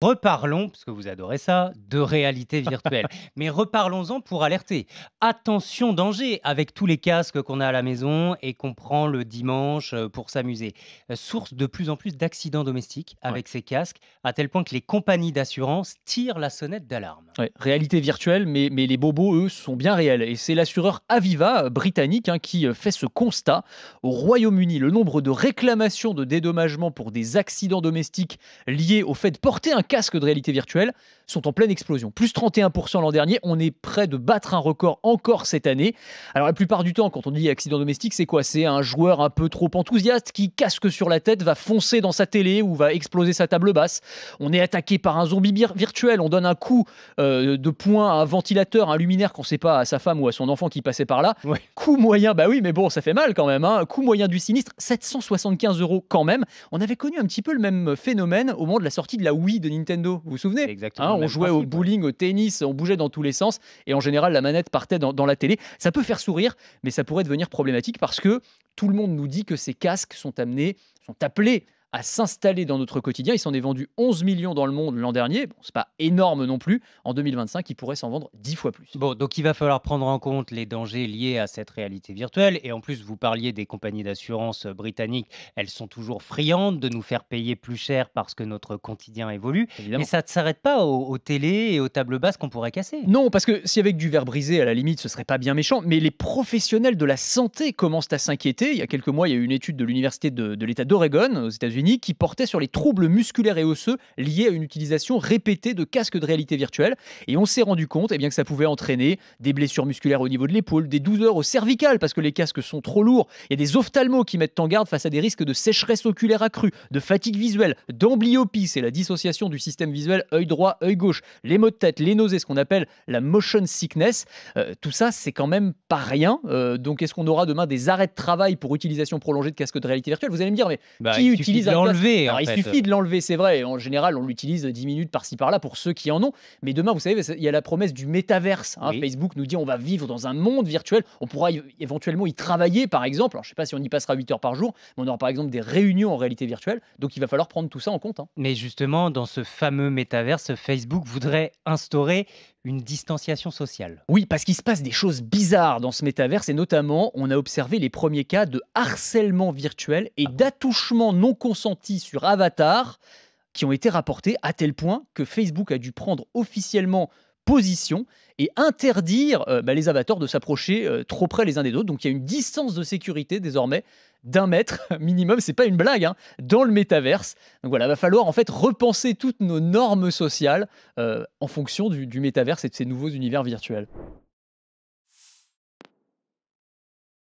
Reparlons, parce que vous adorez ça, de réalité virtuelle. Mais reparlons-en pour alerter. Attention danger avec tous les casques qu'on a à la maison et qu'on prend le dimanche pour s'amuser. Source de plus en plus d'accidents domestiques Ouais. avec ces casques, à tel point que les compagnies d'assurance tirent la sonnette d'alarme. Ouais, réalité virtuelle, mais les bobos, eux, sont bien réels. Et c'est l'assureur Aviva, britannique, hein, qui fait ce constat. Au Royaume-Uni, le nombre de réclamations de dédommagement pour des accidents domestiques liés au fait de porter un casque de réalité virtuelle sont en pleine explosion. Plus 31% l'an dernier, on est près de battre un record encore cette année. Alors la plupart du temps, quand on dit accident domestique, c'est quoi? C'est un joueur un peu trop enthousiaste qui, casque sur la tête, va foncer dans sa télé ou va exploser sa table basse. On est attaqué par un zombie virtuel, on donne un coup de poing à un ventilateur, un luminaire qu'on ne sait pas à sa femme ou à son enfant qui passait par là. Ouais. Coût moyen, bah oui, mais bon, ça fait mal quand même. Hein. Coût moyen du sinistre, 775 euros quand même. On avait connu un petit peu le même phénomène au moment de la sortie de la Wii de Nintendo. Vous vous C'est souvenez? exactement Hein, le on même jouait au principe. Ouais. bowling, au tennis, on bougeait dans tous les sens et en général la manette partait dans la télé. Ça peut faire sourire, mais ça pourrait devenir problématique parce que tout le monde nous dit que ces casques sont appelés à s'installer dans notre quotidien. Il s'en est vendu 11 millions dans le monde l'an dernier. Bon, c'est pas énorme non plus. En 2025, il pourrait s'en vendre 10 fois plus. Bon, donc il va falloir prendre en compte les dangers liés à cette réalité virtuelle. Et en plus, vous parliez des compagnies d'assurance britanniques. Elles sont toujours friandes de nous faire payer plus cher parce que notre quotidien évolue. Mais Évidemment. ça ne s'arrête pas aux télés et aux tables basses qu'on pourrait casser. Non, parce que si avec du verre brisé, à la limite, ce serait pas bien méchant, mais les professionnels de la santé commencent à s'inquiéter. Il y a quelques mois, il y a eu une étude de l'université de l'État d'Oregon, aux États-Unis, qui portait sur les troubles musculaires et osseux liés à une utilisation répétée de casques de réalité virtuelle. Et on s'est rendu compte que ça pouvait entraîner des blessures musculaires au niveau de l'épaule, des douleurs au cervical, parce que les casques sont trop lourds. Il y a des ophtalmos qui mettent en garde face à des risques de sécheresse oculaire accrue, de fatigue visuelle, d'amblyopie, c'est la dissociation du système visuel œil droit, œil gauche, les maux de tête, les nausées, ce qu'on appelle la motion sickness. Tout ça, c'est quand même pas rien. Donc, est-ce qu'on aura demain des arrêts de travail pour utilisation prolongée de casques de réalité virtuelle? Vous allez me dire, mais Bah, qui il suffit utilise de un casque? l'enlever, en Alors, il fait. suffit de l'enlever, c'est vrai. En général, on l'utilise 10 minutes par-ci par-là pour ceux qui en ont. Mais demain, vous savez, il y a la promesse du métaverse. Hein. Oui. Facebook nous dit on va vivre dans un monde virtuel. On pourra éventuellement y travailler, par exemple. Alors, je ne sais pas si on y passera 8 heures par jour, mais on aura par exemple des réunions en réalité virtuelle. Donc, il va falloir prendre tout ça en compte. Hein. Mais justement, dans ce fameux métaverse, Facebook voudrait instaurer une distanciation sociale. Oui, parce qu'il se passe des choses bizarres dans ce métaverse et notamment, on a observé les premiers cas de harcèlement virtuel et Ah bon? d'attouchement non consenti sur Avatar qui ont été rapportés à tel point que Facebook a dû prendre officiellement position et interdire les avatars de s'approcher trop près les uns des autres. Donc il y a une distance de sécurité désormais d'1 mètre minimum, c'est pas une blague, hein, dans le métaverse. Donc voilà, va falloir en fait repenser toutes nos normes sociales en fonction du métaverse et de ces nouveaux univers virtuels.